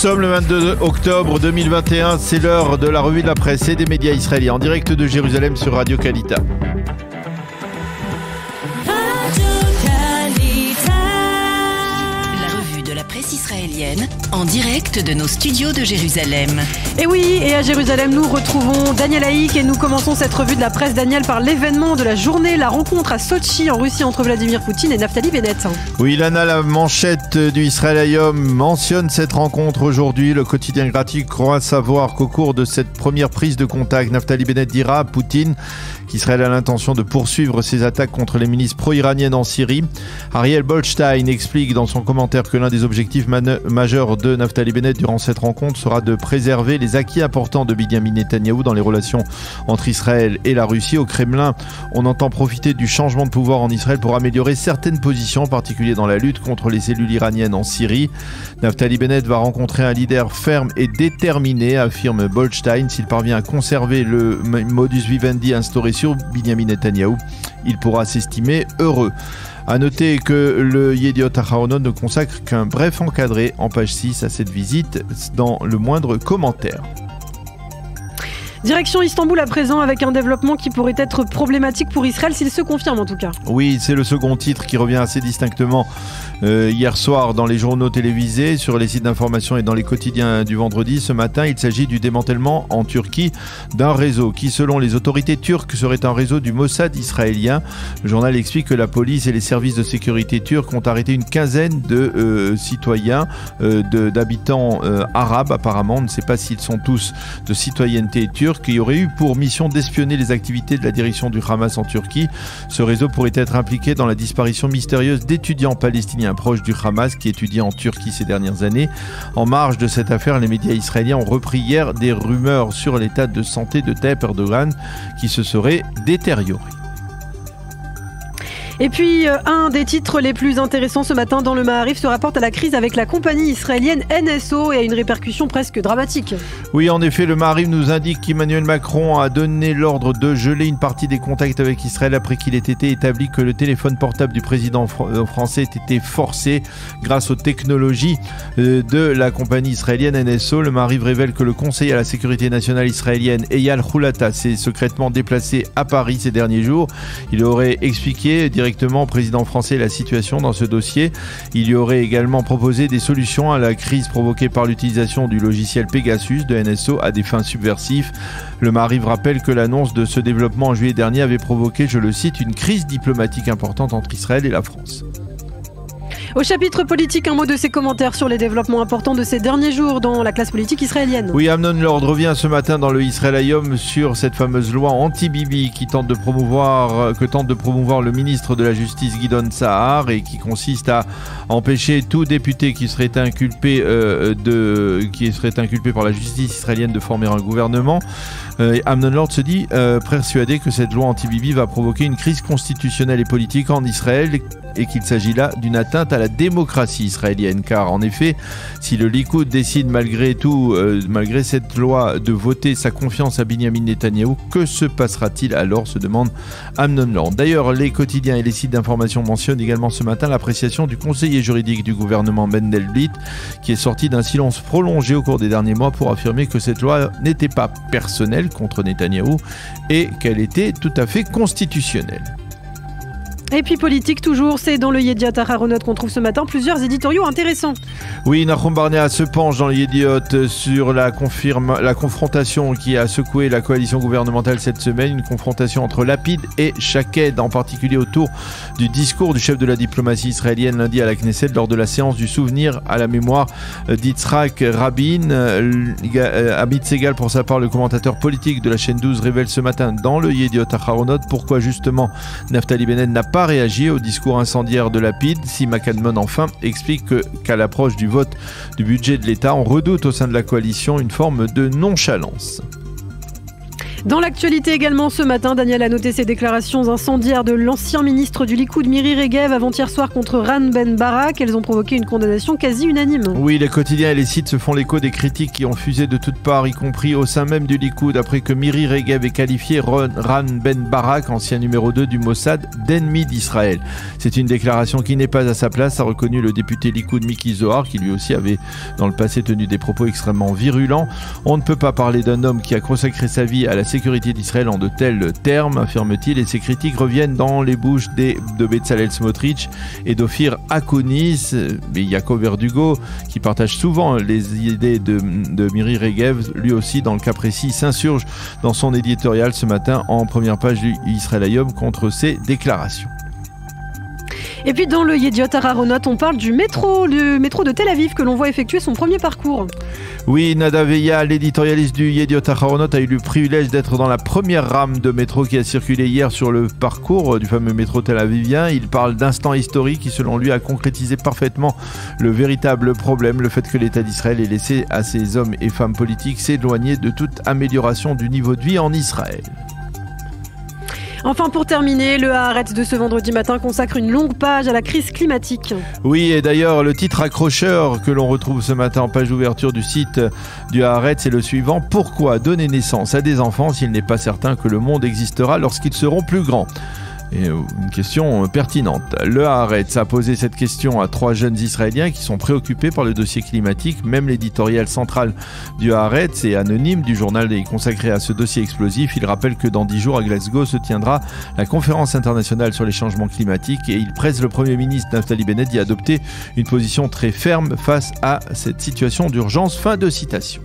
sommes le 22 octobre 2021, c'est l'heure de la revue de la presse et des médias israéliens en direct de Jérusalem sur Radio Kalita. Israélienne, en direct de nos studios de Jérusalem. Et oui, et à Jérusalem, nous retrouvons Daniel Haïk et nous commençons cette revue de la presse, Daniel, par l'événement de la journée, la rencontre à Sotchi en Russie entre Vladimir Poutine et Naftali Bennett. Oui, Lana, la manchette du Israël Hayom mentionne cette rencontre aujourd'hui. Le quotidien gratuit croit savoir qu'au cours de cette première prise de contact, Naftali Bennett dira à Poutine qu'Israël a l'intention de poursuivre ses attaques contre les milices pro-iraniennes en Syrie. Ariel Boldstein explique dans son commentaire que l'un des objectifs majeurs de Naftali Bennett durant cette rencontre sera de préserver les acquis importants de Binyamin Netanyahou dans les relations entre Israël et la Russie. Au Kremlin, on entend profiter du changement de pouvoir en Israël pour améliorer certaines positions, en particulier dans la lutte contre les cellules iraniennes en Syrie. Naftali Bennett va rencontrer un leader ferme et déterminé, affirme Boldstein. S'il parvient à conserver le modus vivendi instauré sur Binyamin Netanyahou, il pourra s'estimer heureux. A noter que le Yediot Aharonot ne consacre qu'un bref encadré en page 6 à cette visite dans le moindre commentaire. Direction Istanbul à présent avec un développement qui pourrait être problématique pour Israël s'il se confirme en tout cas. Oui, c'est le second titre qui revient assez distinctement hier soir dans les journaux télévisés, sur les sites d'information et dans les quotidiens du vendredi. Ce matin, il s'agit du démantèlement en Turquie d'un réseau qui, selon les autorités turques, serait un réseau du Mossad israélien. Le journal explique que la police et les services de sécurité turcs ont arrêté une quinzaine de citoyens, d'habitants arabes apparemment. On ne sait pas s'ils sont tous de citoyenneté turque, qui aurait eu pour mission d'espionner les activités de la direction du Hamas en Turquie. Ce réseau pourrait être impliqué dans la disparition mystérieuse d'étudiants palestiniens proches du Hamas qui étudiaient en Turquie ces dernières années. En marge de cette affaire, les médias israéliens ont repris hier des rumeurs sur l'état de santé de Tayyip Erdogan qui se serait détérioré. Et puis, un des titres les plus intéressants ce matin dans le Maharif se rapporte à la crise avec la compagnie israélienne NSO et à une répercussion presque dramatique. Oui, en effet, le Maharif nous indique qu'Emmanuel Macron a donné l'ordre de geler une partie des contacts avec Israël après qu'il ait été établi que le téléphone portable du président français ait été forcé grâce aux technologies de la compagnie israélienne NSO. Le Maharif révèle que le conseiller à la sécurité nationale israélienne, Eyal Khoulata, s'est secrètement déplacé à Paris ces derniers jours. Il aurait expliqué directement au président français la situation dans ce dossier. Il y aurait également proposé des solutions à la crise provoquée par l'utilisation du logiciel Pegasus de NSO à des fins subversives. Le Maharif rappelle que l'annonce de ce développement en juillet dernier avait provoqué, je le cite, une crise diplomatique importante entre Israël et la France. Au chapitre politique, un mot de ses commentaires sur les développements importants de ces derniers jours dans la classe politique israélienne. Oui, Amnon Lord revient ce matin dans le Israël Hayom sur cette fameuse loi anti-Bibi que tente de promouvoir le ministre de la Justice Gidon Sa'ar et qui consiste à empêcher tout député qui serait inculpé par la justice israélienne de former un gouvernement. Amnon Lord se dit persuadé que cette loi anti-Bibi va provoquer une crise constitutionnelle et politique en Israël et qu'il s'agit là d'une atteinte à la démocratie israélienne. Car en effet, si le Likoud décide malgré cette loi de voter sa confiance à Binyamin Netanyahou, que se passera-t-il alors, se demande Amnon Lord. D'ailleurs, les quotidiens et les sites d'information mentionnent également ce matin l'appréciation du conseiller juridique du gouvernement Mendelblit, qui est sorti d'un silence prolongé au cours des derniers mois pour affirmer que cette loi n'était pas personnelle contre Netanyahou et qu'elle était tout à fait constitutionnelle. Et puis politique toujours, c'est dans le Yediot Aharonot qu'on trouve ce matin plusieurs éditoriaux intéressants. Oui, Nahum Barnea se penche dans le Yediot sur la confrontation qui a secoué la coalition gouvernementale cette semaine, une confrontation entre Lapid et Shaked, en particulier autour du discours du chef de la diplomatie israélienne lundi à la Knesset lors de la séance du souvenir à la mémoire d'Yitzhak Rabin. Amit Segal, pour sa part, le commentateur politique de la chaîne 12, révèle ce matin dans le Yediot Aharonot pourquoi justement Naftali Bennett n'a pas réagi au discours incendiaire de Lapid. Sima Kadmon enfin explique qu'à l'approche du vote du budget de l'État, on redoute au sein de la coalition une forme de nonchalance. Dans l'actualité également ce matin, Daniel a noté ses déclarations incendiaires de l'ancien ministre du Likoud Miri Regev avant-hier soir contre Ran Ben Barak. Elles ont provoqué une condamnation quasi unanime. Oui, les quotidiens et les sites se font l'écho des critiques qui ont fusé de toutes parts, y compris au sein même du Likoud, après que Miri Regev ait qualifié Ran Ben Barak, ancien numéro 2 du Mossad, d'ennemi d'Israël. C'est une déclaration qui n'est pas à sa place, a reconnu le député Likoud Miki Zohar, qui lui aussi avait dans le passé tenu des propos extrêmement virulents. On ne peut pas parler d'un homme qui a consacré sa vie à la sécurité d'Israël en de tels termes, affirme-t-il, et ces critiques reviennent dans les bouches de Bezalel Smotrich et d'Ophir Akonis, mais Yaakov Verdugo, qui partagent souvent les idées de Miri Regev, lui aussi dans le cas précis s'insurge dans son éditorial ce matin en première page du Israël Hayom contre ces déclarations. Et puis dans le Yediot Aharonot, on parle du métro de Tel Aviv que l'on voit effectuer son premier parcours. Oui, Nadav Eya, l'éditorialiste du Yediot Aharonot, a eu le privilège d'être dans la première rame de métro qui a circulé hier sur le parcours du fameux métro tel-avivien. Il parle d'instant historique qui, selon lui, a concrétisé parfaitement le véritable problème, le fait que l'État d'Israël ait laissé à ses hommes et femmes politiques s'éloigner de toute amélioration du niveau de vie en Israël. Enfin, pour terminer, le Haaretz de ce vendredi matin consacre une longue page à la crise climatique. Oui, et d'ailleurs, le titre accrocheur que l'on retrouve ce matin en page d'ouverture du site du Haaretz est le suivant: pourquoi donner naissance à des enfants s'il n'est pas certain que le monde existera lorsqu'ils seront plus grands ? Et une question pertinente. Le Haaretz a posé cette question à 3 jeunes Israéliens qui sont préoccupés par le dossier climatique. Même l'éditorial central du Haaretz et anonyme du journal consacré à ce dossier explosif. Il rappelle que dans 10 jours à Glasgow se tiendra la conférence internationale sur les changements climatiques et il presse le Premier ministre Naftali Bennett d'y adopter une position très ferme face à cette situation d'urgence. Fin de citation.